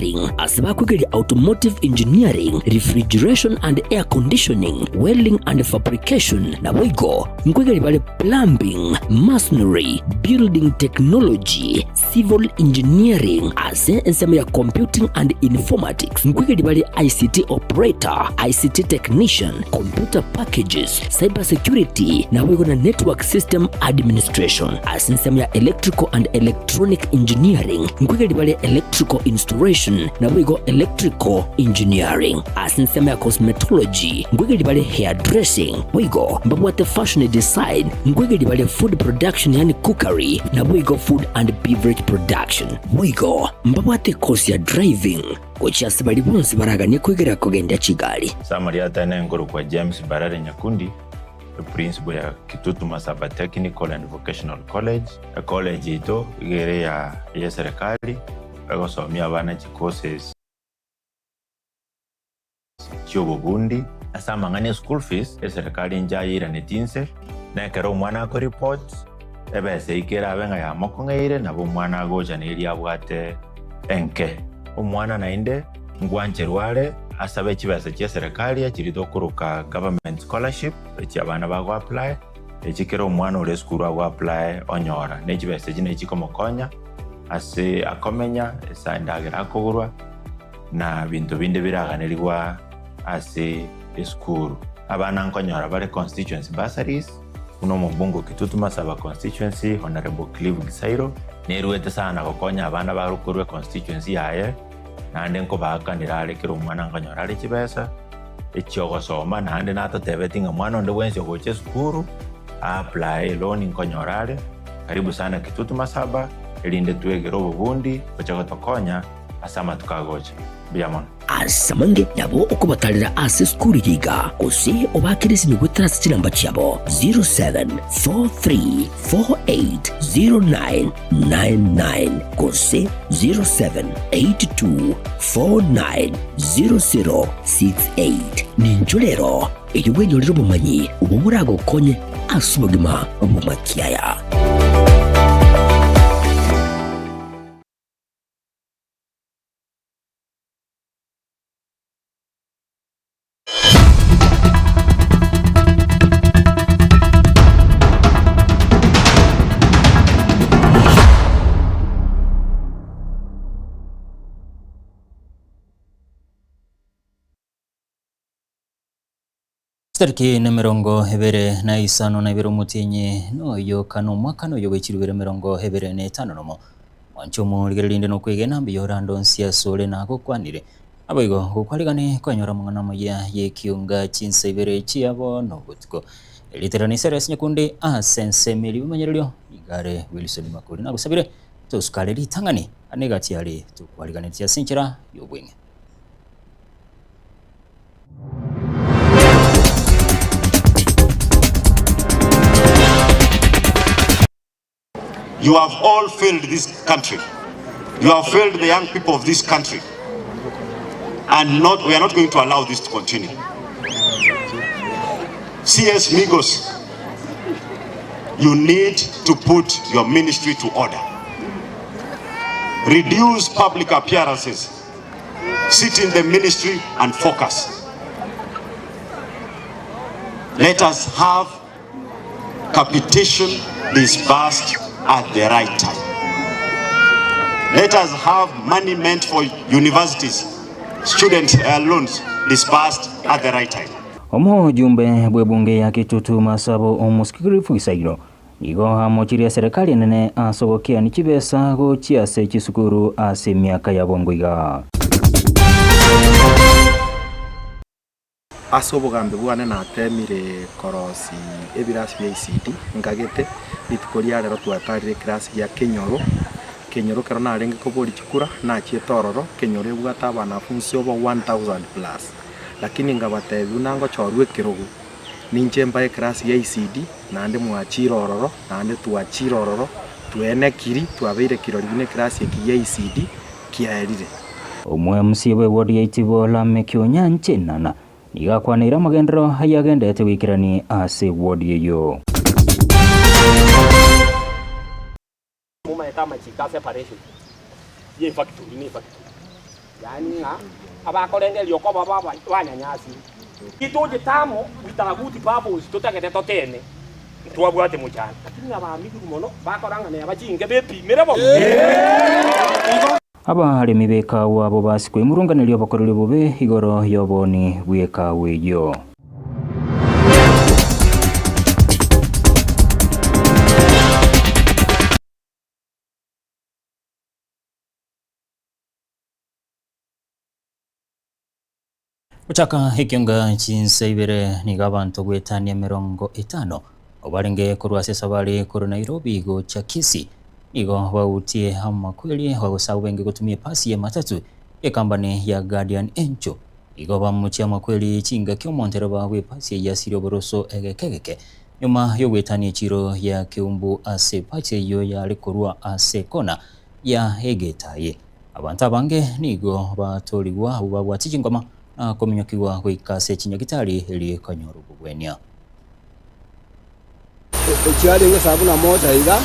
engineering, asaba kwigeri automotive engineering, refrigeration and air conditioning, welding and fabrication, na wigo nkwigeri bale plumbing, masonry, building technology, civil engineering, ase ensema ya computing and informatics, nkwigeri bale ICT operator, ICT technician, computer packages, cyber security, na wigo na network system administration, ase ensema ya electrical and electronic engineering, nkwigeri bale electrical installation, na wigo electrical engineering, ase ensema ya cosmetology, nkwigeri bale hairdressing, wigo mbabwate fashion design, nkwigeri bale food production yani cookery, na wigo food and beverage production, wigo mbabwate course ya driving kuchasi bali bonse baraganye kwigera kugenda Kigali. Samariata n'engoro kwa James Barare Nyakundi, the principal ya Kitutu Masaba Technical and Vocational College. A college ito igere ya serikali bagosomya abana courses cy'obubundi asama ngane school fees serikali njayira netinse nakero mwana ko report ebese ikera abenga ya mokongeire nabo mwana goja neri abwate enke umwana nainde ngwancherware asabe kibasa cya serikali akirido kuruka government scholarship cy'abana bago apply ekikero umwana ure school ago apply onyora nekibese kine kikomokonya ase akomenya esandagira akogurwa na bintu binde biraganirwa ase school abana nkonyora bare constituency bursaries uno mubungu Kitutu Masaba constituency Honorable Clive Gisairo neruete sana kokonya abana barukurwe constituency yaye nande nko bakanira kero umwana nkonyora ari kibesa ekyo gosoma nande natotebetinga mwana ndo wense goche school apply loan nkonyora karibu sana Kitutu Masaba elinde tuegero obubundi bachaga tokonya asama tukagocha biamon asamange nabo okubatalira ase skuli yiga kose obakirisi migwetrasi chilamba chabo 0743480999 kose 0782490068 ninjolero eyobwenyolero bumanyi ubumurago konye asubagima obumakiaya. Tariki na mirongo hebere na isano na ibiro mutinye no yo kano mwaka no yo wechirubere mirongo hebere ne tano nomo wanchomo ligerinde no kwegena biyorando nsia sole na kokwanire abayigo kokwaligane kwanyora mungana moya ye kiunga chinsa ibere chiabo no gutko literani Seres Nyakundi asense meli bimanyeryo igare Wilson Makuri na gusabire tuskale litangani anegati yali tukwaligane tia sinchira yobwenge. You have all failed this country. You have failed the young people of this country. And we are not going to allow this to continue. CS Migos, you need to put your ministry to order. Reduce public appearances. Sit in the ministry and focus. Let us have capitation disbursed at the right time. Let us have money meant for universities, student loans disbursed at the right time. Omo jumbe bwebunge ya Kitutu Masabo omusikirifu Gisairo nigo hamochiria serikali nene asobokia ni kibesa go chiase chisukuru ase miaka ya bongoiga asobogambe bwana na temire korosi ebirasi bya ICT ngagete bitukoria rero twatarire class ya Kenyoro kero na renge ko boli chikura na chietororo Kenyoro bwata abana funsi over 1000 plus lakini ngabatebu nango chorwe kirogo ninche mbaye class ya ICD nande mwachirororo nande tuachirororo tuene kiri tuabeire kirori bine class ya ICD kiaerire omwe msibe wodi yaitibo la mekyonya nchenana igakwanira magendero hayagendete wikirani ase wodi yo muma etama chika separation ye factory yani abakorenge lioko baba banyanyasi itoje tamo bitaguti babo tutagete totene twabwate mucyane lakini abamigi muno bakoranga ne abajinge bepimira bo abaremi b'ekawa abo basikwe murunganiro bakorera bube igoro yoboni bw'ekawa iyo. Uchaka hikionga chinsaibere niga abantu gwetania 50 obarenge kurwasesa bari kuru Nairobi go chakisi nigo bautie amakweli wagusau benge gutumia pasi ya matatu ya kambani ya Guardian Encho nigo bamuchia amakweli chinga kyomontero bagwe pasi ya Sirio Boroso egekegeke nyuma yo gwetania chiro ya kiumbu ase pache yo ya likurwa ase kona ya egetaye abantu abange nigo batoliwa ubabwati chingoma kominyokiwa kwikase chinyagitari eli kanyoro bugwenya ekyali ngesabu na moja iga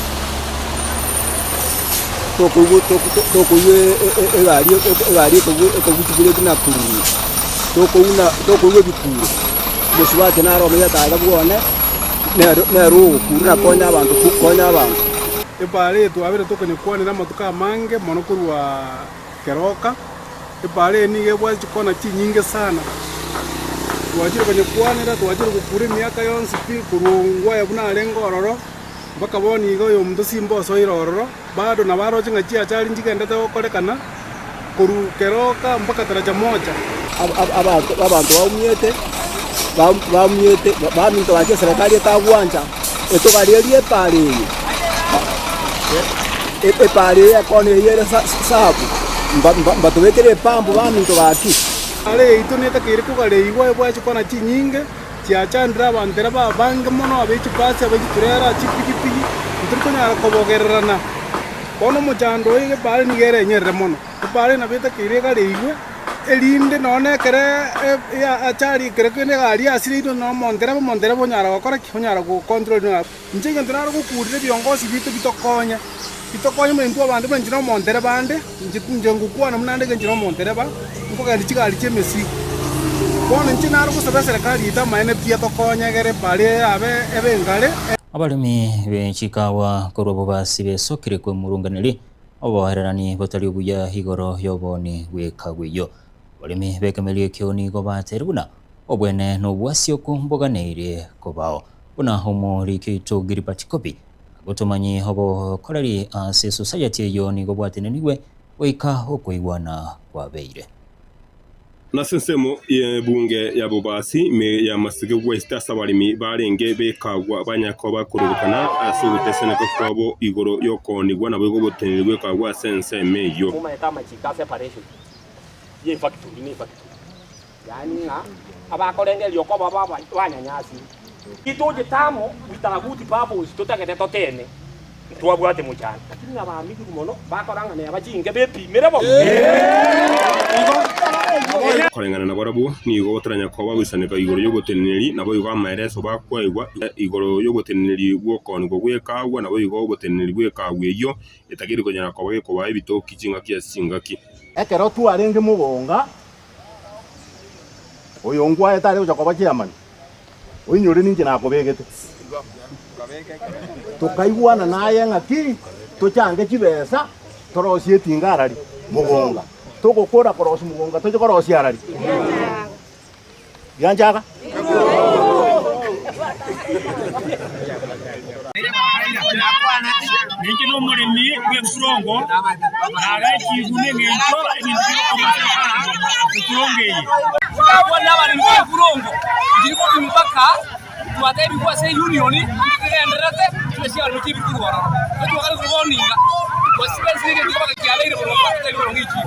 egali ekobutibule binakuru tokuwe bikuru musibate narome yataga bwone neru kuruna konya abantu kukonya abantu ebale twabere tokonyekwanira amatuka amange monokurwa keroka ebale ni gebwa chikona chinyinge sana twajire konyekwanira twajire gukura miaka yonse pi kurungwa yabuna lengororo mpaka boni igo yo mndu simbo so irororo bado na baro chinga chia chali njikendete okorekana kurukeroka mpaka taraja moja abantu bamyete baminto wache serikali etagwanja etogaririe pale epale yakone yere sabu mbatubekere pambo baminto baki ale itoneta kire kugale igwa ebwa chikona chinyinge chiachandira bandera babange mono abechi pasi abechiturera chipikipiki nturikonya kobogererana bono muchando ige bale nigere nyerere mono bale na beta kire gale igwe elinde none kere ya achari kere kene gari asiri no mondera bonyara gukora kihonyara ku control na njenge ndirara gukurire byongozi bitu bitokonya mwentu abandi benjino mondera bande njengu kwana munande genjino mondera ba ngo gari chigali chemesi bona ncinara gusaba serikali itamaene pia tokonya gere bale abe ebengale abalimi b'enchikawa korobo basibe sokire kwe murunganiri obohererani botari buya higoro yoboni gwekagwiyo balimi bekemelie kioni go bateruna obwene no bwasio kumboganeire kobao buna homo rikito giripatikopi gotomanyi hobo korari ase society yo ni go bwateneniwe oika okoigwana kwa beire na sensemo ye bunge ya bobasi me ya masige west asabalimi barenge bekagwa banyakoba kurukana asubutesene ko kwabo igoro yokoni gwana bwo botenirwe kagwa sense meyo kuma etama chika separation ye factory yani abakorenge lioko baba banyanyasi itoje tamo bitaguti babo tutagete totene twabwate mucyane lakini abamigi muno bakoranga ne abajinge bepimira bo korengana na barabu ni go botaranya ko bawisaneka igoro yo goteneri nabo yuga amaereso bakwaigwa igoro yo goteneri gwokoni go gwekagwa nabo yugo goteneri gwekagwe iyo etagiri konyana ko bage ko bae bitoki cinga kia singaki ekero tu arenge mubonga oyo ngwa etare uja kwa chairman oinyore ninje nakobegete tukaigwana naye ngaki tuchange kibesa torosie tingarari mubonga tugukura korosi mubonga tuje korosi arari yanjaga ninki no murimi w'Ekurongo nagakigune ngento ibintu Ekurongo abona bari mu Ekurongo ndiko bimpaka twatari kwase union ngenderate twesiya ruti bikurwara twakari kuboninga wasipesi nge ndiko bakialeire ko bakatari ko ngichi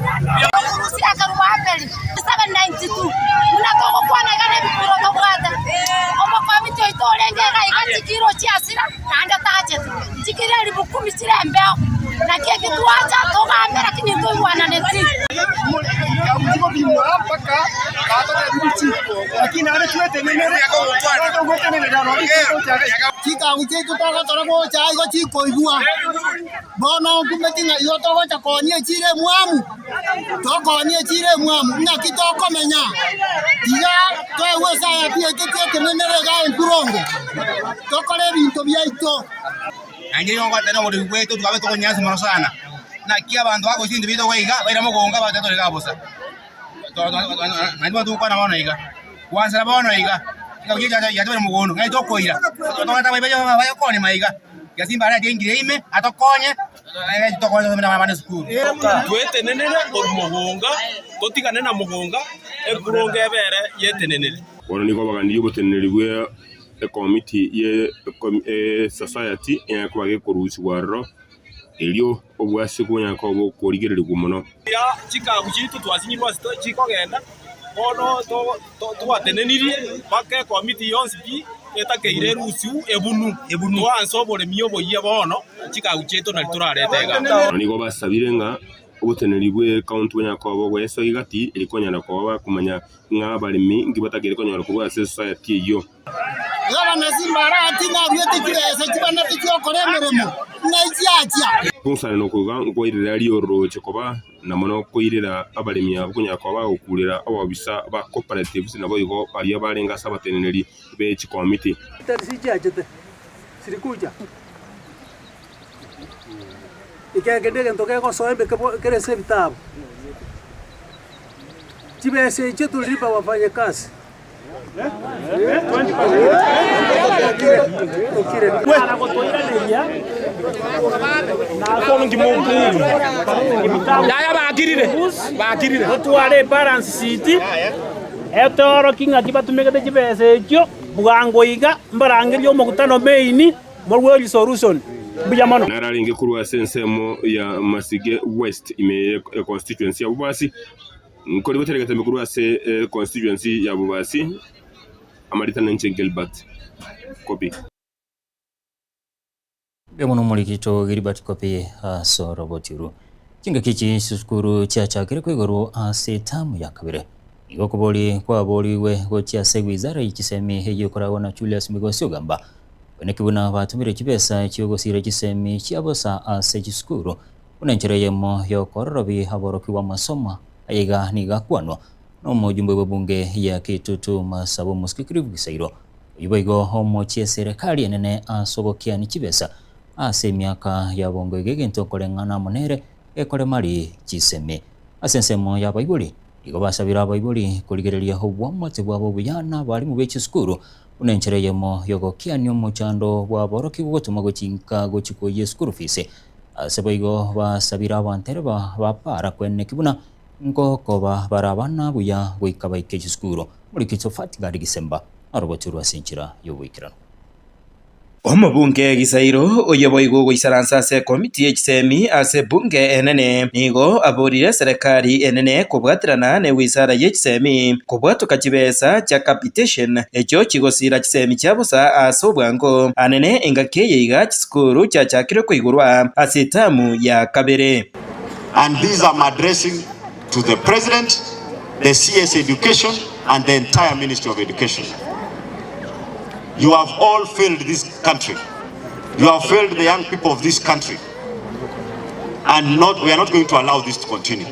Rusi akarwa apeli 792 munakoko kwana kana bikurongo bwata omo kwa mito itorenge ga kiro chiasira nanda taje chikire ali bukumi chirembeo na keke tuacha toka ambera kinito wana neti ndiko bimwa paka bato ya bichi lakini ale tuete nene chika uche tutoko toroko chai go chiko igua bono kumetinga yo toko chakonie chire muamu na kitoko menya diga to wesa ya pie tete nene ga empurongo tokole binto byaito angiri ngo tena muri kwetu tukabe toko nyansi mono sana na kia bantu bako sindi bito weiga baira mugonga batatu leka bosa nandi tukwana bona iga wanza bona iga ngije ya tore mugono ngai tokoira tokata bayo koni maiga yasimba ara dengire ime atokonye ngai tokonye mina mama skulu twete nenene mugonga totigane na mugonga ekuronga ebere yete nenene bona niko bagandi yoboteneri bwe committee ye society yakwage kurusi warro elio obwase kunya ko bokorigererwa muno ya chikagu chitu twasinyirwa chikogenda bono twatenenirie bake committee yonsi etakeire rusiu ebunu wansobore miyobo ye bono chikagu chitu na turaretega niko basabire nga obuteneri bwe county kunya ko bogweso igati ilikonyana ko bakumanya nga balimi ngibatagire konyara kubwa society yo Gaba nasimba rati na rwete kirese kibana tikokore meremo naijyaja Kunsana no kuga ngoirira lioro chikoba na mono koirira abalimi abukunya ko bagukurira ababisa ba cooperatives nabo igo bari abarenga sabateneri be committee tarisijajete sirikuja ikagende ntoke ko soembe kere sebitabo chibese chetu lipa wafanye kazi bakirire tware balance sheet etoro kinga kibatumekete chibese ekyo bwangoiga mbarangerio mokutano main morwe solution bujamano nararinge kurwa sensemo ya Masige West ime constituency ya Bubasi nkori boteregete mukuru ase constituency ya Bubasi Amaritana Gilbert Kopi Bemono mulikito Gilbert Kopi so robotiru kinga kichi sukuru cyacakire kwigoro ase tamu ya kabire igokoboli kwa boliwe gocha segwizara ikisemi heyokorawo na Julius Migosi gamba Wenekibuna batumire kibesa cyogosire kisemi cyabosa ase kisukuru unenchereyemo yokororobi haboroki wa masoma aiga nigakwanwa no mujumbe wabunge ya Kitutu Masabo Muskikirivu Gisairo yubaygo homo chie serikali enene asobokia ni kibesa ase miaka ya bongo igegento kolengana monere ekole mali kisemi asensemo ya baibuli igo basabira baibuli kuligereria hobwa mate bwabo buyana bali mu bekisukuru unenchereyemo yogokianyo muchando bwa boroki gutuma gocinka gochiko yesukuru fise aseboigo basabira abantere bapara kwene kibuna ngo koba barabana buya goikaba ikejisukuru muri kitofati gari gisemba aroboturu asinchira yobwikirano Omubunge Gisairo oyoboigo goisaransa se committee ekisemi ase bunge enene nigo aborire serikali enene kubwatirana ne wizara yekisemi kubwatuka kibesa cha capitation ekyo kigosira kisemi kyabusa ase obwango anene engakeye iga kisukuru kyachakire kwigurwa ase tamu ya kabere. And these are addressing to the President, the CS Education, and the entire Ministry of Education. You have all failed this country. You have failed the young people of this country. And we are not going to allow this to continue.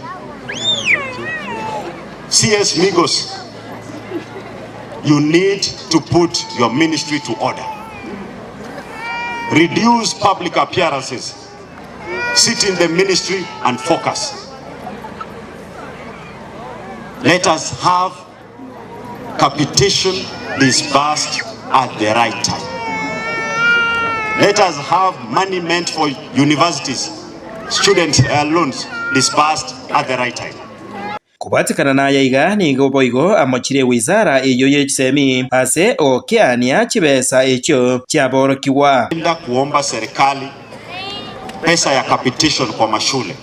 CS Migos, you need to put your ministry to order. Reduce public appearances. Sit in the ministry and focus. Let us have capitation disbursed at the right time. Let us have money meant for universities, student loans disbursed at the right time. Kubatikana na yaiga nigo boigo amochire wizara eyo yekisemi ase okiania kibesa ekyo kyaborokiwa. Nda kuomba serikali pesa ya capitation kwa mashule.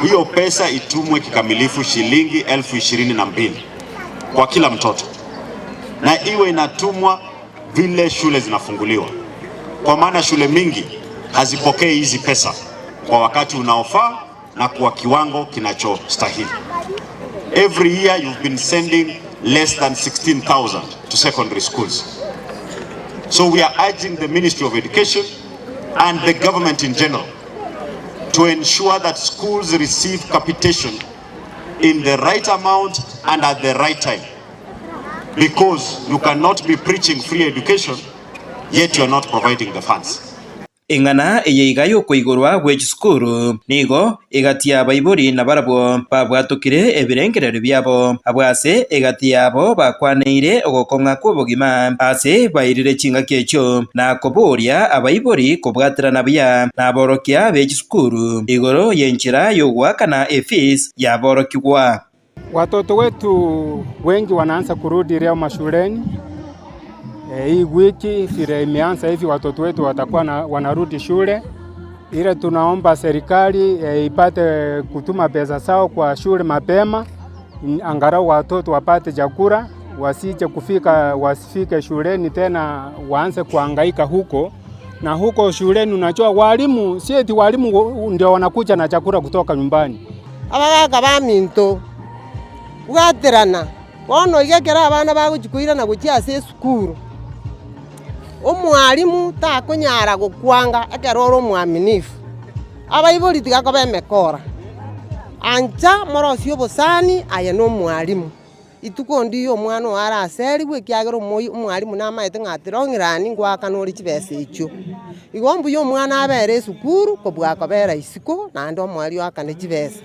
Hiyo pesa itumwe kikamilifu shilingi 22,000 kwa kila mtoto. Na iwe inatumwa vile shule zinafunguliwa. Kwa maana shule mingi hazipokei hizi pesa kwa wakati unaofaa na kwa kiwango kinachostahili. Every year you've been sending less than 16,000 to secondary schools. So we are urging the Ministry of Education and the government in general to ensure that schools receive capitation in the right amount and at the right time. Because you cannot be preaching free education, yet you are not providing the funds. Ingana eyeigayo kuigurwa gwe cukuru nigo igatia baiburi na barabo babwatukire ebirengerero byabo abwase igatia abo bakwaneire ogokonga kubugima ase bairire chinga kecho na kuburia abaiburi kubwatirana bya na borokia be cukuru igoro yenchira yogwakana fees ya borokigwa. Watoto wetu wengi wanaanza kurudi leo mashuleni. Hii wiki vile imeanza hivi watoto wetu watakuwa wanarudi shule. Ile tunaomba serikali ipate kutuma pesa zao kwa shule mapema, angalau watoto wapate chakula, wasifike shuleni tena waanze kuhangaika huko. Na huko shuleni unajua walimu, si eti walimu ndio wanakuja na chakula kutoka nyumbani. Abaga baminto ugaterana bono igekera abana baguchikuira na guchia se sukuru. Omwalimu takunyara gukwanga ekeroro mwaminifu abaibori tigakobe mekora anja morosi obosani aye no mwalimu ituko ndiyo omwana wara aseri gwe kyagero mwalimu na maite ngatirongirani ngwaka no richibese icho igombu yo mwana abere sukuru kobwakobera isiko na ndo mwali wakane chibese.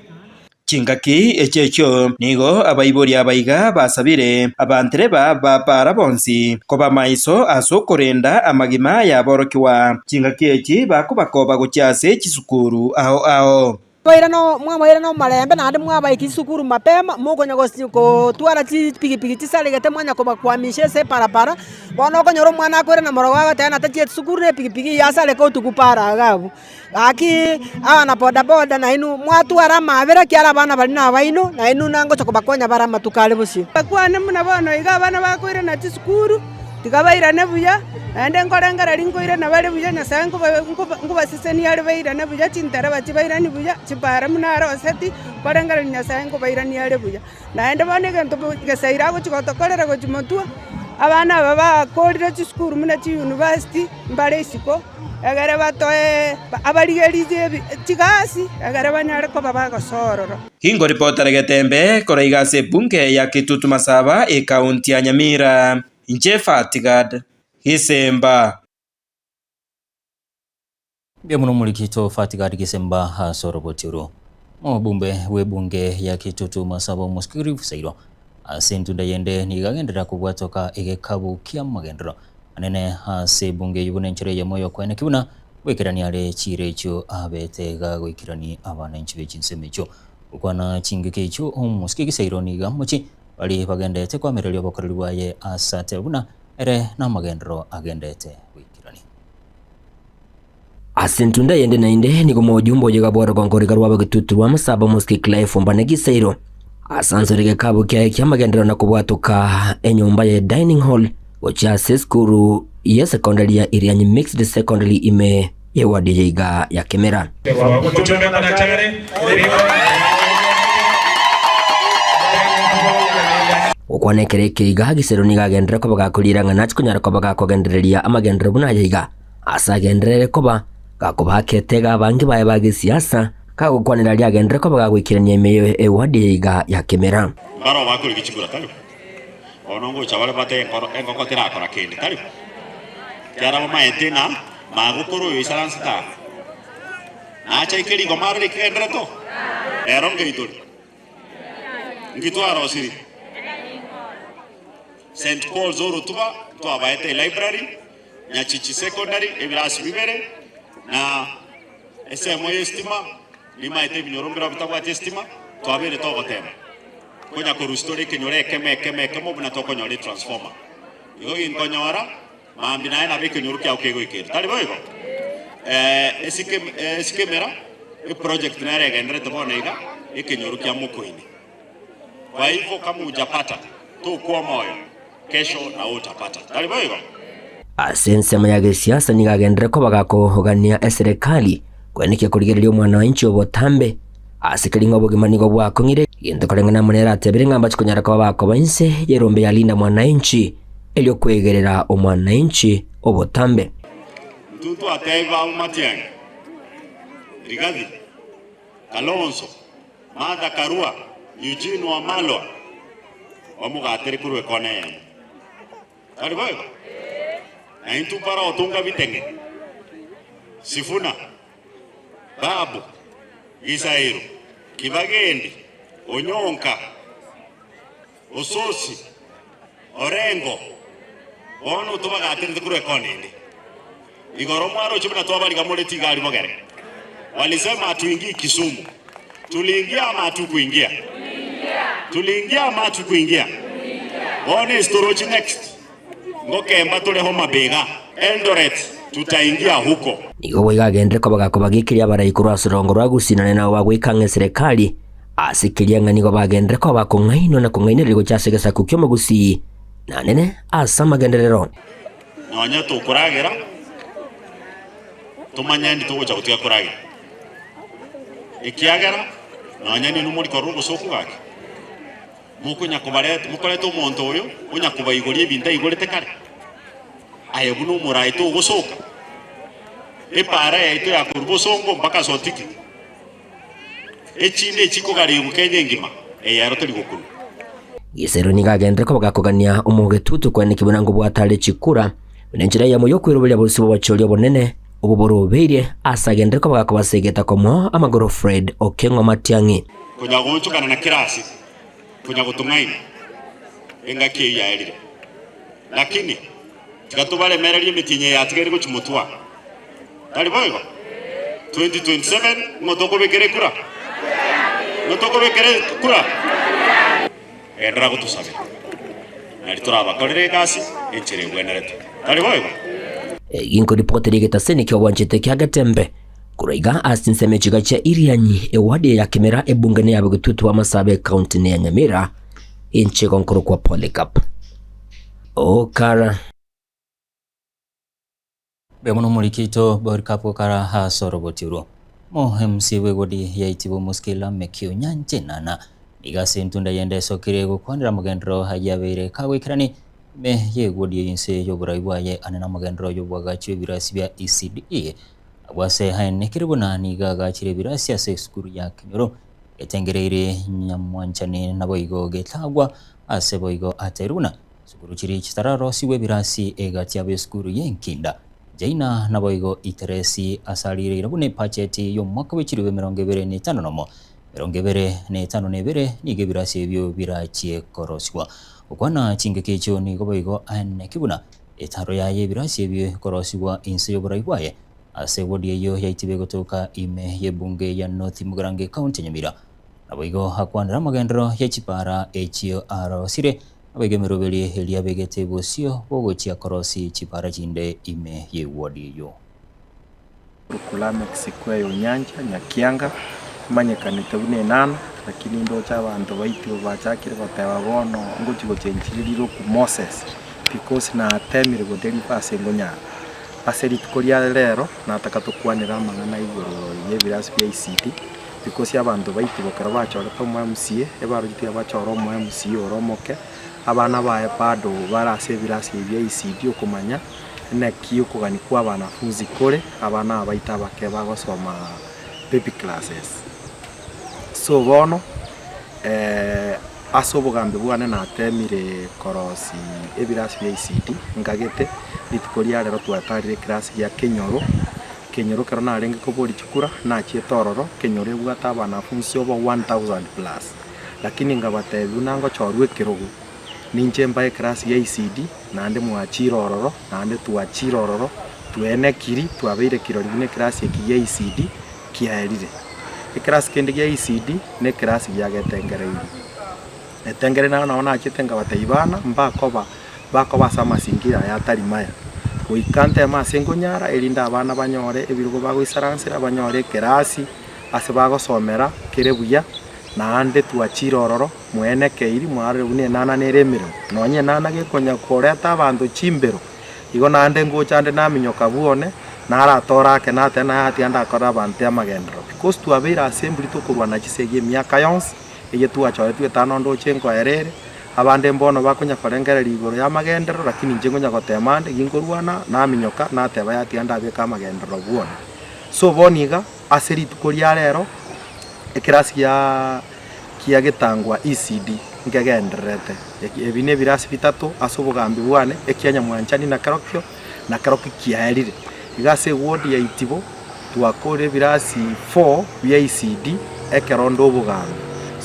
Chingaki echecho nigo abaibori abaiga basabire abantereba bapara bonsi koba maiso asokorenda amagima ya borokiwa chingaki echi bakubakoba guchase chisukuru aho Koira no malembe na ande mwabaye kisukuru mapema muko nyagosi ko twara pigipigi tisalegete mwanya ko bakwamishe se parapara bono ko nyoro mwana akore na moroga tena tachi sukuru ne pigipigi yasale ko tukupara agabu aki ana boda boda na inu mwatwara mabera kyara bana bali na baino na inu nango choko bakonya bara matukale busi bakwane muna bono iga bana bakoire na tisukuru tigabaira nebuya ande nkorengara linkoire na bale buya na sango nguba siseni yale baira nebuya chintara bachibaira ni buya chipara munara oseti korengara nya sango baira ni yale buya na ande bane gento gesaira go chikotokorera go chimotua abana baba korire chiskuru muna chi university mbale isiko agare batoe abaligerize chigasi agare banyare ko baba gosororo. Hingo reporter getembe koraigase bunge ya Kitutu Masaba e kaunti ya Nyamira. Injefa Tigad Gisemba bia muno mulikito Fatigad Gisemba hasorobotiro mubumbe webunge ya Kitutu Masaba muskirifu sairo asentu ndayende nigagendera kubwatoka egekabu kia magendero anene hase bunge yubunenchire ya moyo kwene kibuna wekirani ale chirecho abetega gwikirani abana inchibe chinsemecho ukwana chingike icho muskigi sairo niga muchi bali bagendete kwamerelyo bakorerwaye asate buna ere na magendero agendete wikirani asentunda yende na inde ni gomo jumbo jega bora gongorika rwa Kitutu wa Masaba muski Clive mbane gisairo asanzorike kabo kya magendero na kubwatuka enyumba ya dining hall gocha seskuru ya secondary ya Irianyi mixed secondary ime yewa dijeiga ya Kemera ukwanekereke iga gisero niga gendera ko bagakulira ngana chikunyara ko bagakogendereria amagendero buna yiga asa genderere koba gakoba ketega bangi baye bagisiasa kagukwanira lya gendera ko bagagwikirania imeyo ewadi yiga ya Kemera baro bakuri gichigura tali onongo chabale bate engoko tira akora kende tali kyara maetena magukuru isaransta acha ikeri gomarle kendra to eronge itori ngitwara osiri St. Paul Zoro tuba baete library Nyachichi secondary ebirasi bibere na SMO estima lima ete binyorombera bitagwa estima twabere togotema konya ko restore kenyore keme buna tokonyore transformer yo inkonyora mambi naye na beke nyoruki aukego ikere tali boyego esikemera project na regendere toboneiga ekenyoruki amukoini kwa hivyo kama hujapata tu kwa moyo kesho na utapata talibo hiyo asense mayage siasa nigagendere ko bagakohogania serikali kwenike kurigereria mwana wa inchi obotambe asikiri ngobogimani go bwakongire Yendo kalengana munera tebere ngamba chikunyara kwa bako bainse yerombe yalinda mwananchi elio kwegerera omwananchi obotambe. Mtutu ataiva umatiang Rigathi Kalonzo Martha Karua Eugene Wamalwa omugatere kurwe kone ari boyo na intu para otunga bitenge Sifuna Babu Gisairo Kibagendi Onyonka Ososi Orengo ono tubagatire kurwe kone igoro mwaro chibuna twabali gamole tigari mogere walisema tuingie Kisumu tuliingia ama hatukuingia tuliingia ama hatukuingia one storage next ngokemba tule Homa Bay Eldoret tutaingia huko nigo wigagendre ko bagakobagikiria barayikuru asurongo rwagusinane nawo bagwikange serikali asikiria ngani go bagendre ko bakongaino na kongainirego cyasegesa kukyo magusi nanene asama genderero nonya tukuragira tumanyandi tugoja gutiga kuragira ikiagera nonya ni numuri korungo soku gake mukunya kubarete mukoreto umuntu uyu unya kubayigorie binta igorete kare aye buno murai to gosoka ipara yaito ya kurbosongo mpaka sotiki echinde chiko gari mukenye ngima yaro tuli gukuru Gisero nigagendre ko bagakogania umugetutu kwene kibunango bwatale chikura nenjira ya moyo kwirobya bose bobacholi bonene ububoro beire asagendre ko bagakobasegeta komo amagoro Fred Okengo Matiangi kunya guchukana na kirasi kunya gutungaina engaki ya elire lakini tikatubale mereri mitinye ya tigeri guchumutwa tali boyo 2027 ngotoko bekere kura endra gutusabe nari turaba korere kasi enchire gwenereto tali boyo Ginko reporteri getaseni kyo wanchite kyagatembe kuraiga asinseme chigacha irianyi ewadi ya kimera ebungane yabe gututu wa Masabe county ne Nyamira inche konkoro kwa Polycarp okara bemono mulikito Polycarp kara ha sorobotiro mo MC wegodi yaitibo muskila mekyo nyanje nana igase ntunda yende sokire gukwanira mugendro hayabere kawikirani me yegodi yinse yoburaywaye anena mugendro yobwagachiwe birasi bya ECDE agwase haine kiribona niga gachire birasi ase skuru ya Kinyoro etengereire nyamwanchane naboigo getagwa ase boigo ateruna skuru chiri chitararo siwe birasi egati ya skuru yenkinda jaina naboigo iteresi asalire irabune pacheti yo mwaka wechiriwe 2025 nomo 2025 nige birasi ebyo birachie koroswa ukwana chingeke cyo ni goboigo ane kibuna etaro yaye birasi ebyo koroswa inse yoburaywaye ase wodi yo yaitibe gotoka ime yebunge ya North Mugarange County Nyamira naboigo hakwanira magendro yechipara echio aro sire abege merobeli helia begete bosio bogochia korosi chipara chinde ime ye wodi yo kula Mexico yo nyanja nyakianga manyekanite bune nana lakini ndo cha bantu baitio bachakire batewa bono nguchi gochenchiriro ku Moses because na temire godeli pase ngonya aseri tukoria lero nataka tukwanira mangana igoro yebirasi bya ICT because abantu baitio bakarabacho to MCA ebarugite abachoro MCA oromoke abana bae pado barase birasi bya ICT okumanya nekiyo kugani kwa abanafunzi kore abana baita bakeba gosoma baby classes so bono asobogambe bwana na temire korosi ebirasi bya ICT ngagete litukoria lero twatarire class ya Kinyoro karona arenge ko boli chikura na chietororo Kinyoro ebwata abanafunzi obo 1000 plus lakini ngabatebu nango chorwe kirogo ninche mbaye class ya ICT nande mwachirororo nande tuachirororo tuene kiri tuabeire kirori ne class ya ICT kiaerire class kende ya ICT ne class ya getengereire etengere naona achitenga bataibana bakoba sama singira ya tarimaya kuikante masengo nyara elinda abana banyore ebirugo bagwisaransira banyore kerasi ase bagosomera kerebuya naande tuachirororo mwene keiri mware bune nana neremiro nonye nana gekonya koreta abantu chimbero igo naande ngochande naminyoka buone nara torake natena ati anda akora abantu amagendro because tuabira assembly to kurwana chisege miaka yonse eye twachore twetano ndoche nkoerere abande mbono bakonya korengerera igoro ya magendero lakini nje ngonya gotemande ginkorwana na minyoka na teba yati anda abeka magendero bwona so boniga aseri tukoria rero ekirasi kia gitangwa ECD ngegenderete ebine birasi bitatu asobogambi bwane ekianya mwanchani na karokyo na karoki kiaerire igase ward ya itibo twakore birasi 4 bya ECD ekerondo obugambi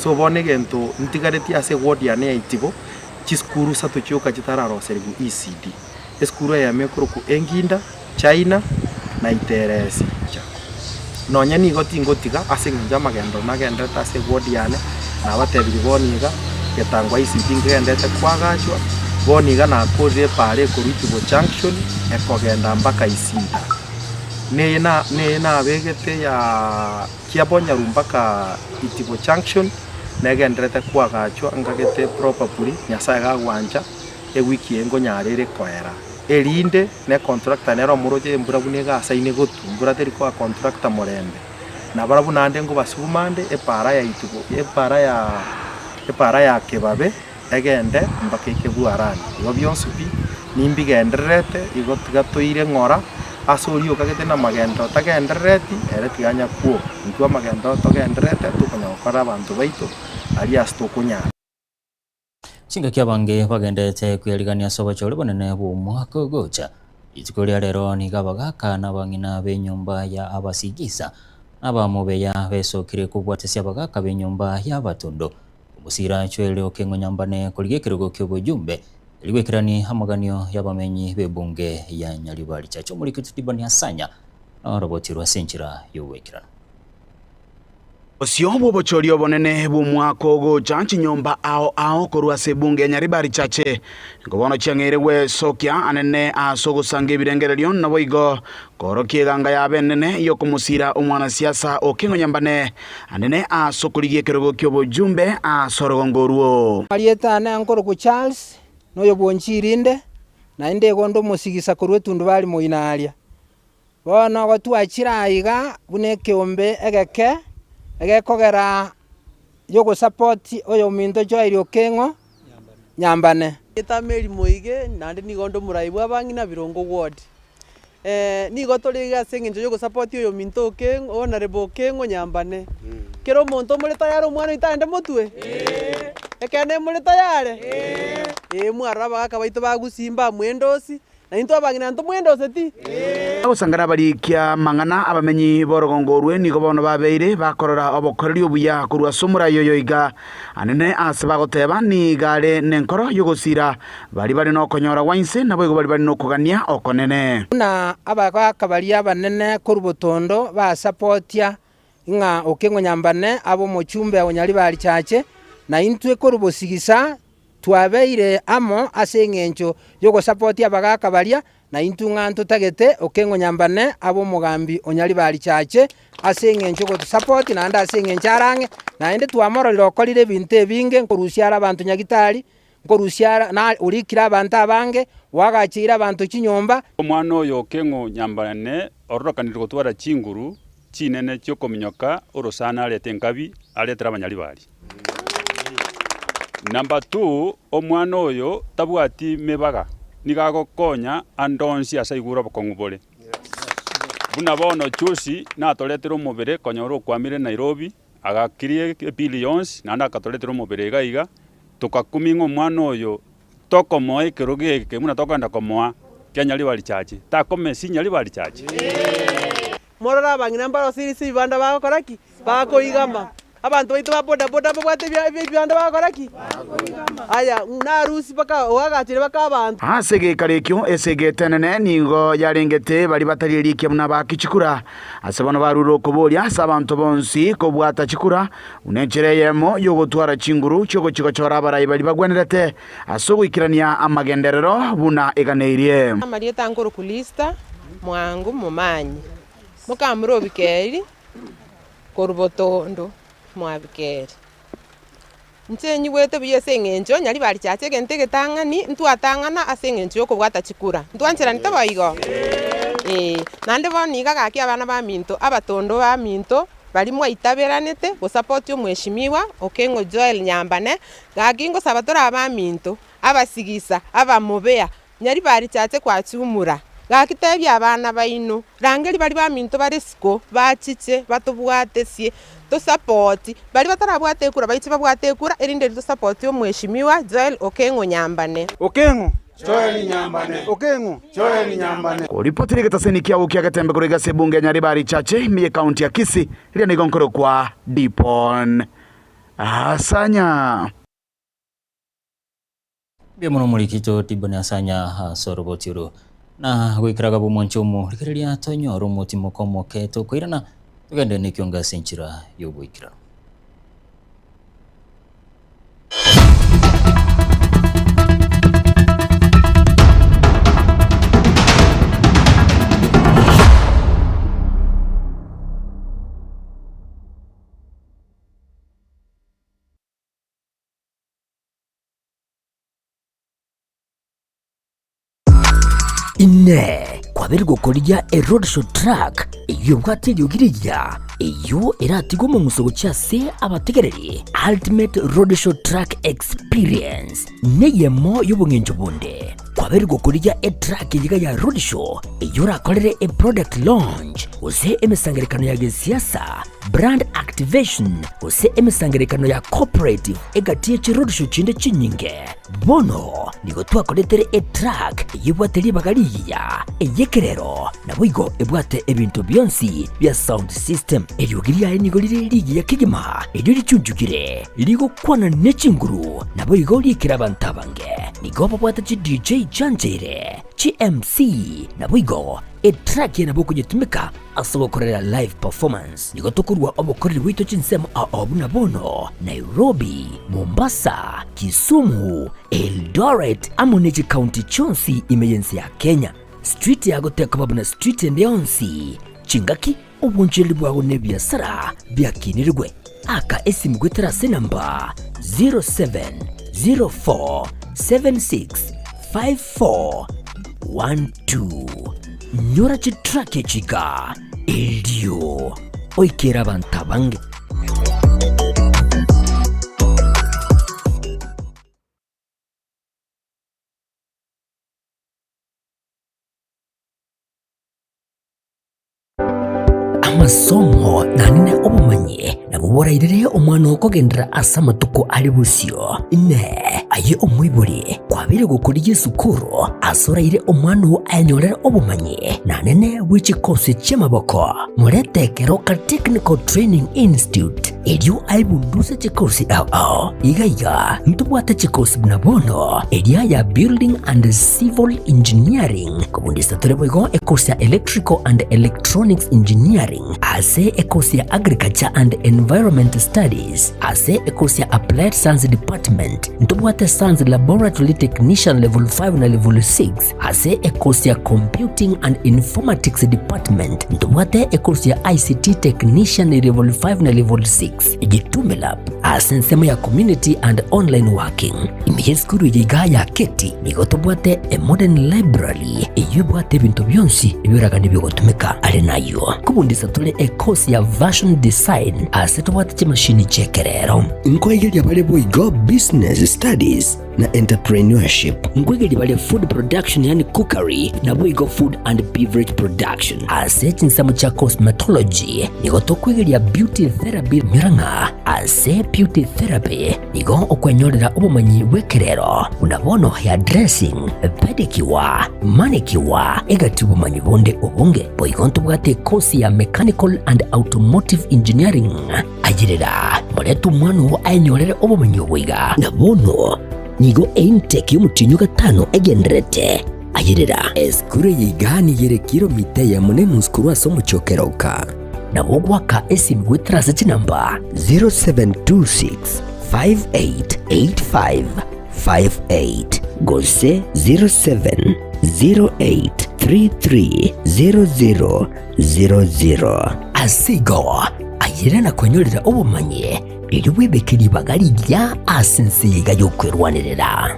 so bone gento ntigareti ase ward ya ne itibo chiskuru sato chioka chitararoserigu ECD eskuru ya mekuru enginda China na iteresi nonya ni gotingotiga ase nja magendo nagendeta ase ward yane na batebiri boniga getangwa ECD ngendete kwagachwa boniga na kore pare kuritibo junction ekogenda mpaka Isinda ne begete ya kiabonya rumbaka itibo junction negenderete kwagachwa ngagete probably nyasaye gagwanja wiki engo nyarire koera erinde ne contractor nero muroje mburabunie gasaine gutumbura teri kwa contractor morembe na barabu nande ngo basumande epara ya itugo epara ya kebabe egende mpaka ikebuarani igo byonse bi nimbigenderete igo tigatoire ngora asori okagete na magendo tagendereti ere tiganya kuo ntwa magendo togenderete tukonya gukora abantu baitu alias tukunya Singa kia bange bagendete kwirigania sobachore bonene bumwaka gocha itikoria rero ni gabagaka na bangina benyumba ya abasigisa abamubeya besokire kubwatesia bagaka benyumba ya batondo umusira chwele okengonyambane kuligekero kyobujumbe ligwekirani hamaganio y'abamenyi bebunge ya Nyaribari cyacho muri kitibani asanya roboti rwa senchira yowekirana Osyobo bochorio bonene bumwaka ogocha chinyomba ao korwa sebunge ya Nyaribari chache ngobono chiangere we sokia anene asogosanga ebirengererio nabo igo koro kieganga ya benene yo kumusira omwana siasa okengonyambane anene asokoligie kerogo kyobujumbe asorogongoruo Marieta na nkoro ku Charles noyo bonchirinde na inde gondo musigisa korwe tundu bali moinaria bono gwatwachira iga buneke ombe egekogera yogo support oyo minto joiri okengo nyambane etameri moige nande nigondo muraibu abangina birongo ward nigo toriga sengenjo yogo support oyo minto okengo onarebo okengo nyambane kero monto muri tayari omwana itande motwe ekene muri tayari mwara bagaka baito bagusimba mwendosi na into abangina nto mwendose ti Osangara barikia mangana abamenyi borogongorwe nigo bono babeire bakorora obokoreri obuya kurwa somura yoyoiga anene asabagoteba ni gare nenkoro yogosira bari no konyora wainse nabo igo bari no kugania okonene na abagaka bari abanene korubotondo ba supportia nga okengo nyambane abo mochumbe abonyaribari chache na intwe korubosigisa twabeire amo asengencho yogo support abagaka baria na intunga ntutagete okengo nyambane abo mugambi Onyaribari chache asengencho go support na anda asengencha arange na ende twamororero kolire binte binge nkorusiara abantu nyagitari nkorusiara na urikira abantu abange wagachira abantu chinyomba omwana oyo okengo nyambane ororokanirwe gutwara chinguru chinene cyokominyoka orosana alete nkabi aletera Abanyaribari. Number 2 omwana oyo tabwati mebaga nigagokonya andonsi asaigura bokongubore buna bono chusi na toletero omobere konyoro kwamire Nairobi agakirie billions na ndakatoletero omobere gaiga tukakuminga omwana oyo tokomoe kerogeke muna tokanda komoa kya Nyaribari chache takome si Nyaribari chache morora abangina mbaro siri banda bakoraki bakoigama abantu baito baboda babwate byanda bakoraki aya na rusi baka wagachire baka abantu asege karekyo esege tenene nigo yarengete bari bataririkia muna bakichikura asabano baruro koboria asabantu bonsi kobwata chikura unenchereyemo yogotwara chinguru chogo chora barayi bari bagwenerete asogwikirania amagenderero buna eganeirie Marieta nkoro kulista mwangu mumanyi mukamuro bikeri korubotondo mwabikere ntenyi wete biye sengenjo Nyaribari chache gente getangani ntwatangana asengenjo kobwata chikura ntwanchera nitabayigo nande boniga gaki abana ba minto abatondo ba minto bali itaberanete go support omweshimiwa Okengo Joel Nyambane gakingo sabatora abaminto abasigisa abamobea Nyaribari Chache kwa chumura gakitebya abana baino rangeri bali baminto barisiko bachiche batobwatesie to support bali batarabwate kura baiti babwate kura erinde to support omweshimiwa Joel Okengo Nyambane Joel Nyambane. Okengo. Joel Nyambane. Kuripotire getaseni kia ukia gatembe kurega sebunge Nyaribari Chache miye kaunti ya Kisii ria nigonkoro kwa Dipon Asanya. Bia muno murikito tibone Asanya sorobotiro na gwikiraga bumonchomo rikiriria tonyo rumoti mukomo keto kwirana tugende nikionga senchira yobwikira. Ine kwabirgo kolia roadshow track iyo bwatiri ugiriya iyo eratigo mu musogo cyase abategereri ultimate roadshow track experience neyemo y'ubungenjo bunde kwabirgo kolia track yiga ya roadshow iyo rakorere product launch ose emisangerekano ya gisiasa brand activation ose emisangerekano ya cooperative egatiye roadshow chinde chinyinge bono nigo twakoretere track yibwateri bagariya eyekerero nabwigo ebwate ebintu byonsi bya sound system eriyogiriya nigo liri ya kigima eryo lichujukire ligo kwana nechinguru nabwigo likira bantabange nigo babwata chi DJ Chanjere chi MC nabwigo track yana boko nyetumika asobokorera live performance nigo tokurwa obokoreri wito chinsemo abuna bono Nairobi, Mombasa, Kisumu, Eldoret amonechi county chonsi emergency ya Kenya street ya goteka babuna street ndionsi chingaki obunjeli bwago ne biasara byakinirwe aka esimu terase namba 0704765412 nyora chitrake chika eldio oikera bantabange amasomo nanine obumanye nabuborairire omwana okogendera asamatuko ali busyo ne aye omwibuli kwabire gukuri Sukuru asoraire omwana anyorera obumanye nanene w'ikikosi cy'amaboko muretekero ka Technical Training Institute elyo aibunduse chikosi ao igaya ntubwate chikosi bunabono elya ya Building and Civil Engineering kubundisa tureboigo ekosi ya Electrical and Electronics Engineering ase ekosi ya Agriculture and Environment Studies ase ekosi ya Applied Science Department ntubwate Science Laboratory Technician level 5 na level 6 ase ekosi ya Computing and Informatics Department ntubwate ekosi ya ICT Technician level 5 na level 6 igitumela asensemo ya Community and Online Working imiheskuru yiga ya Keti nigotobwate a Modern Library iyubwate bintu byonsi ibiraga nibigotumeka ari nayo kubundisa tole ekosi ya Version Design asetobwate chimashini chekerero nkoigeli abale boigo Business Studies na Entrepreneurship ngwegeli bale Food Production yani Cookery na boigo Food and Beverage Production aseti nsamo cha Cosmetology nigotokwegeli ya Beauty Therapy miranga ase Beauty Therapy nigo okwenyorera obumanyi bwekerero unabono ya dressing pedicure manicure egati obumanyi bonde obunge boigonto bwate kosi ya Mechanical and Automotive Engineering agirira moletu mwanu anyorere obumanyi bwiga nabono nigo intake y'umutinyu gatano egenderete agirira eskure yigani yere kilomita ya munenu skuru asomo chokeroka nabogwaka esimu trasa chinamba 0726588558 gose 0708330000 asigo ayirana kwenyorera obumanye lili webekeli bagari lya asense yiga yokwerwanirira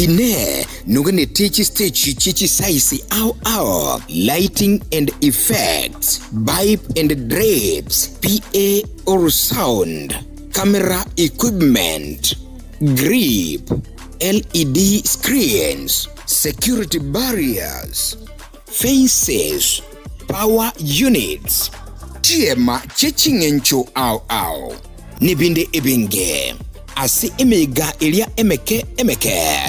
ine nugane techi stage chichi saisi au lighting and effects, pipe and drapes, PA or sound, camera equipment, grip, LED screens, security barriers, fences, power units. Chiema chechingencho au nibinde ebenge ase emega ilia emeke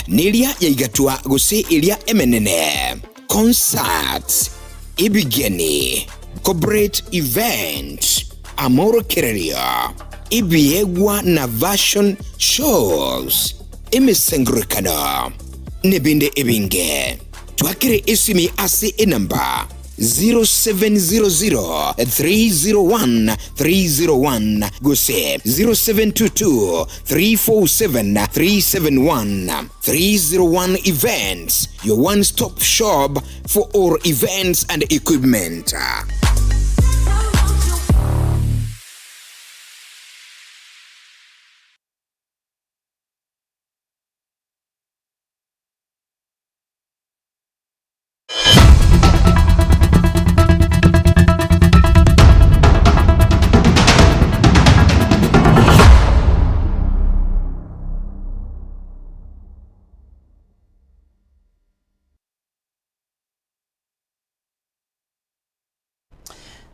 nilia yaigatua gose ilia emenene concerts ibigeni corporate events amoro kereria ibiegwa na version shows emesengurikana nibinde ebenge twakire isimi ase enamba 0700-301-301 gose 0722-347-371 301 Events, your one-stop shop for all events and equipment.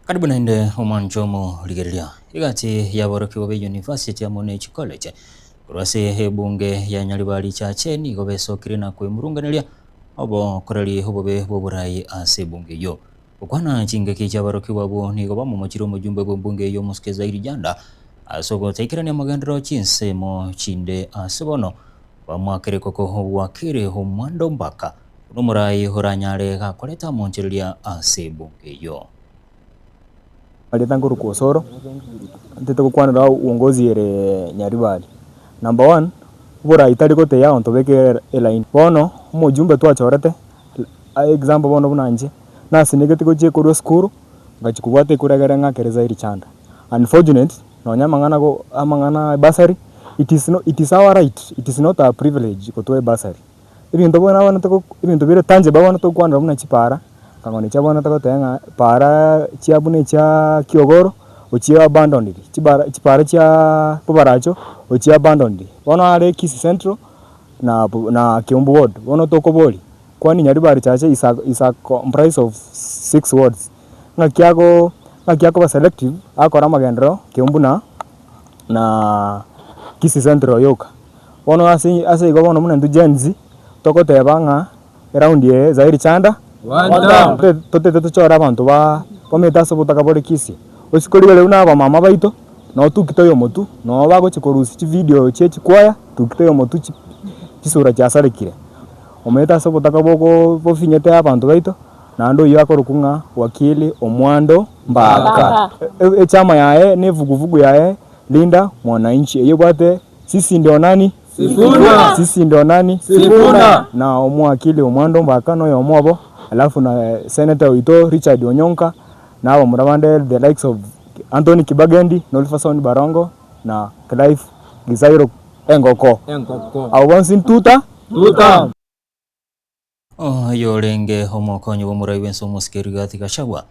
Karibu naende omanchomo ligerelia igati yaboroki gobe University ya Monash College kurase bunge ya Nyaribari chache ni gobe sokire na kwemurunganelia obo korali hobobe boburai ase bunge yo ukwana chinge kichaboroki wabo ni goba mu machiro mujumbe bunge yo muskeza irijanda asogo teikirania magandro chinse mo chinde asebono bamwakire koko wakire homwando mbaka numurai horanyare gakoleta monchelia ase bunge yo Alitanguru kusoro ntete kukwanira uongozi ere Nyaribari. Number 1 bora itali kote ya onto beke line bono mujumbe twachorete example bono bunanje nasi negete ko je ko skuru ngachikubwate kuragara ngakereza iri chanda. Unfortunate no nyamangana go amangana basari it is our right, it is not our privilege ko to basari. Ibintu bona wana to ibintu bire tanje babona to kwanira munachipara kangone chabona tako tenga para chiabune cha Kiogoro ochia abandoned chipara cha Pobaracho ochia abandoned bono are Kisi Central na Kiumbu ward bono toko boli kwani Nyaribari chache is a comprise of 6 wards ngakiako ba selective akora magendro Kiumbu na Kisi Central yoka bono ase igo bono munendu genzi toko tebanga around ye zairi chanda tote tuchora abantu bameta sobotaka bore Kisi osikoribele una ba mama baito no tukitoyo motu no bago chikorusi chi video chechi kwaya tukitoyo motu chisura cha sarekire ometa sobotaka boko bofinyete abantu baito nando yakorukunga wakili omwando mbaka chama yae ne vuguvugu yae Linda Mwananchi eyebwate sisi ndio nani Sifuna na omwakili omwando mbaka no yomobo alafu na Senator Wito Richard Onyonka na abo murabande the likes of Anthony Kibagendi, Nolifason Barongo na Clive Gizairo Engoko abo bonsin tuta yorenge homokonyo bomurai wenso muskeriga tikashagwa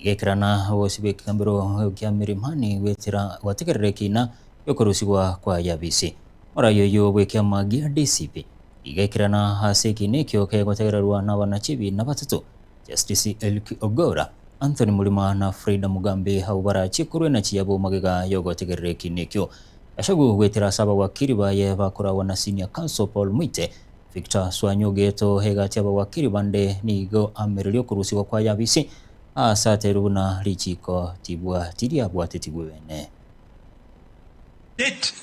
gekrana wosibe kambero kya mirimani wetira watekerrekina yokorusigwa kwa yabisi ora yoyo wekya magia DCP igekirana haseki nekyo kaya gwategererwa na banachibi na batatu Justice Elki Ogora Anthony Mulima na Frida Mugambe haubara chikurwe na chiyabo magega yogotegerereki nekyo ashagu wetira saba wakiri baye bakora wana senior counsel Paul Mwite Victor Swanyogeto hega chaba wakiri bande nigo amerilio kurusiwa kwa yabisi asate runa lichiko tibwa tiria bwatetibwene.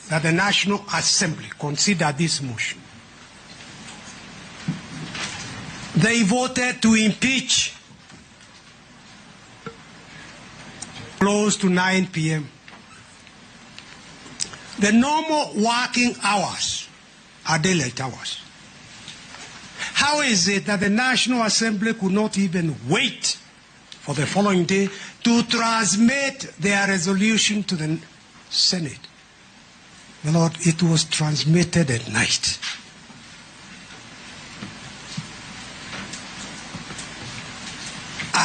That the National Assembly consider this motion. They voted to impeach close to 9 p.m. The normal working hours are daylight hours. How is it that the National Assembly could not even wait for the following day to transmit their resolution to the Senate? My Lord, it was transmitted at night.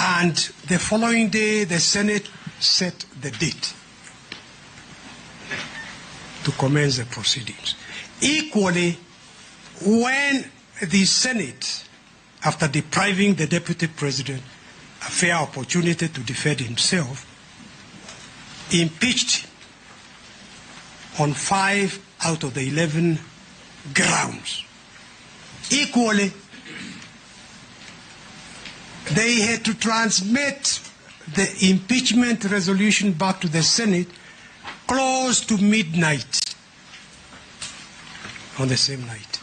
And the following day, the Senate set the date to commence the proceedings. Equally, when the Senate, after depriving the Deputy President a fair opportunity to defend himself, impeached him on 5 out of the 11 grounds. Equally, they had to transmit the impeachment resolution back to the Senate close to midnight on the same night.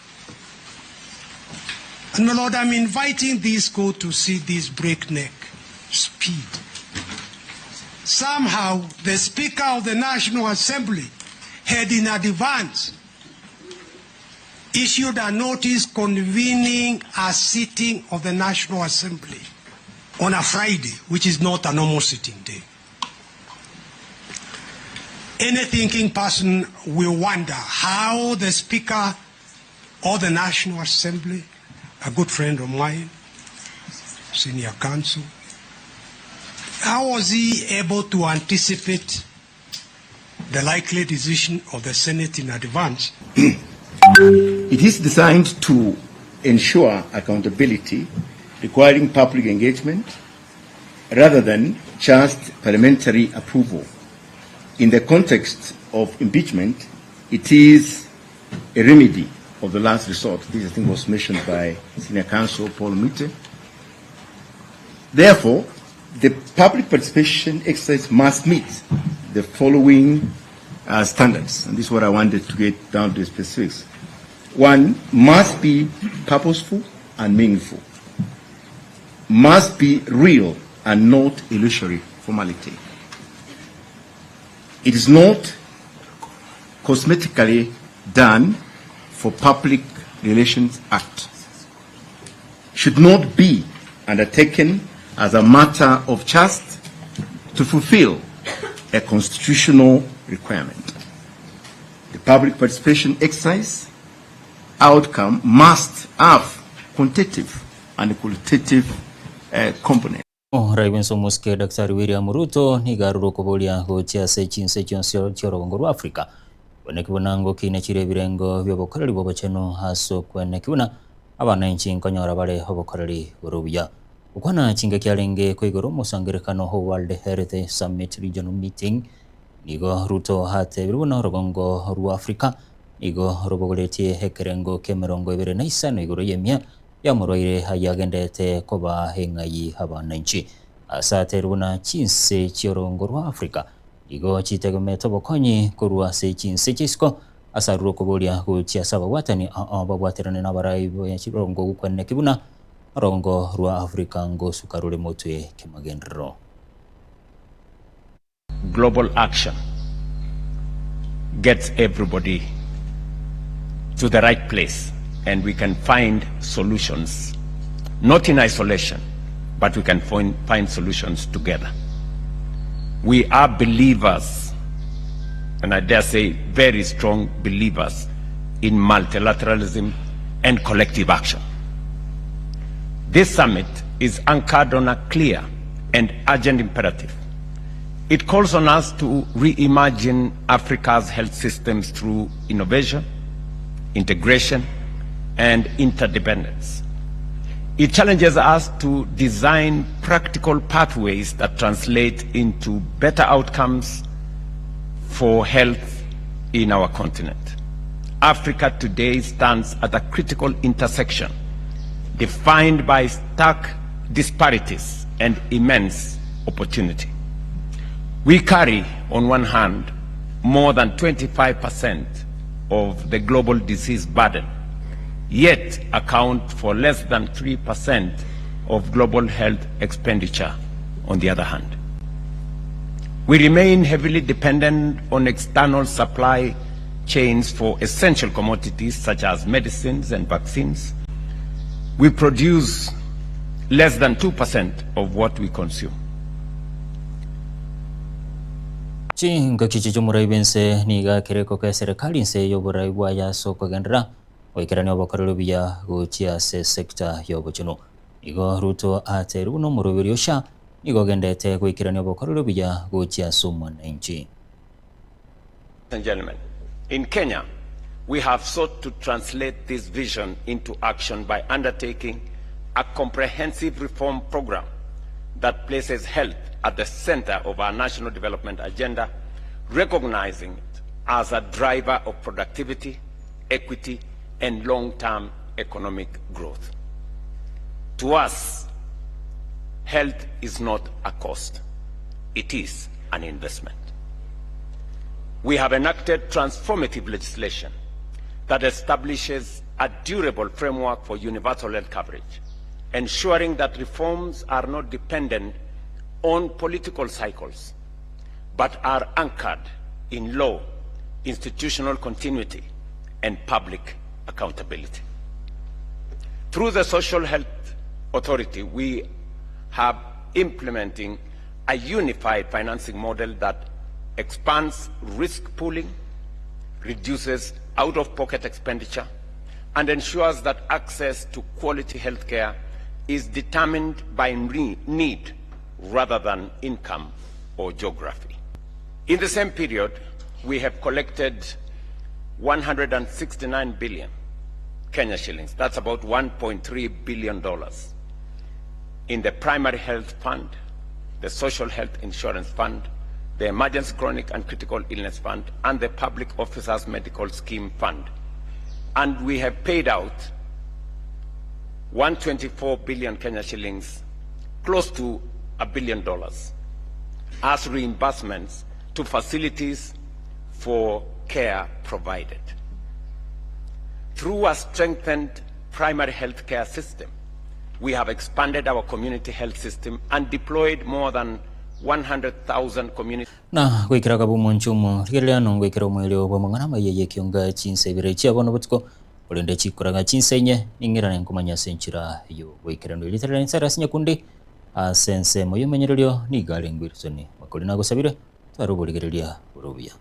And my Lord, I'm inviting this court to see this breakneck speed. Somehow, the Speaker of the National Assembly had in advance issued a notice convening a sitting of the National Assembly on a Friday, which is not a normal sitting day. Any thinking person will wonder how the Speaker of the National Assembly, a good friend of mine, senior counsel, how was he able to anticipate the likely decision of the Senate in advance? It is designed to ensure accountability, requiring public engagement rather than just parliamentary approval. In the context of impeachment, it is a remedy of the last resort. This, I think, was mentioned by Senior Counsel Paul Mute. Therefore, the public participation exercise must meet the following standards, and this is what I wanted to get down to the specifics. One, must be purposeful and meaningful. Must be real and not illusory formality. It is not cosmetically done for Public Relations Act. Should not be undertaken as a matter of just to fulfill a constitutional requirement. The public participation exercise outcome must have quantitative and qualitative component. Raiwenso muske Daktari William Ruto ni garuro kubolia gocha sechinse chonsio chorogongo rwa Afrika. Wene kibunango kine chire birengo byobokoreri bobacheno haso kwene kibuna abana inchi nkonyora bale hobokoreri burubuya. Ukwana chinga kyalenge kwigoro musangirekano ho World Heritage Summit Regional Meeting nigo Ruto hate birubona rogongo rwa Afrika nigo robogoletie hekerengo kemerongo 25 igoro yemia yamuroire hayagendete koba hengayi abana inchi asate rubona chinse chiorongo rwa Afrika nigo chitegometo bokonyi kurwa se chinse chisko asaruro kubolia guchia saba watani babwaterane nabarai boya chirongo gukwenne kibuna rongo rwa Afrika ngo sukarule motwe kemagendro. Global action gets everybody to the right place, and we can find solutions, not in isolation, but we can find solutions together. We are believers, and I dare say very strong believers, in multilateralism and collective action. This summit is anchored on a clear and urgent imperative. It calls on us to reimagine Africa's health systems through innovation, integration, and interdependence. It challenges us to design practical pathways that translate into better outcomes for health in our continent. Africa today stands at a critical intersection defined by stark disparities and immense opportunity. We carry, on one hand, more than 25% of the global disease burden, yet account for less than 3% of global health expenditure on the other hand. We remain heavily dependent on external supply chains for essential commodities such as medicines and vaccines. We produce less than 2% of what we consume. Chinga kichicho muraibense niga kereko ka serikali nse yoborai bwaya soko gendra oikerani obokorero biya gochia se sector yobochino igo Ruto ateru no murubiri osha igo gendete gwikirania bokorero bija gochia sumo na nchi. Ladies and gentlemen, in Kenya, we have sought to translate this vision into action by undertaking a comprehensive reform program that places health at the center of our national development agenda, recognizing it as a driver of productivity, equity, and long-term economic growth. To us, health is not a cost, it is an investment. We have enacted transformative legislation that establishes a durable framework for universal health coverage, ensuring that reforms are not dependent on political cycles, but are anchored in law, institutional continuity, and public accountability. Through the Social Health Authority, we have implementing a unified financing model that expands risk pooling, reduces out-of-pocket expenditure, and ensures that access to quality healthcare is determined by need rather than income or geography. In the same period, we have collected 169 billion Kenya shillings, that's about $1.3 billion, in the Primary Health Fund, the Social Health Insurance Fund, the Emergency Chronic and Critical Illness Fund, and the Public Officers Medical Scheme Fund. And we have paid out 124 billion Kenya shillings, close to $1 billion, as reimbursements to facilities for care provided. Through a strengthened primary health care system, we have expanded our community health system and deployed more than 100,000 community. Na gwikira kabumu nchumu rigelia no gwikira mwelio bo mangana mayeye kionga chinse birechi abono butiko ulende chikuraga chinse nye ningira nenkumanya senchira yo gwikira ndo litera nsara sinya kundi sense moyo menyerelio ni galengwirsoni makoli na gusabire twarubuligerelia urubia.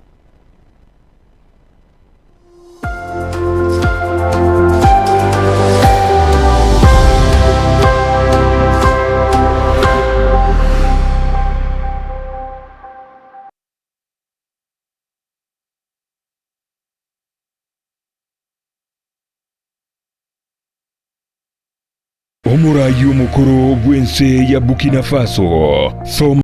Omurayi omukuru gw'ensi ya Burkina Faso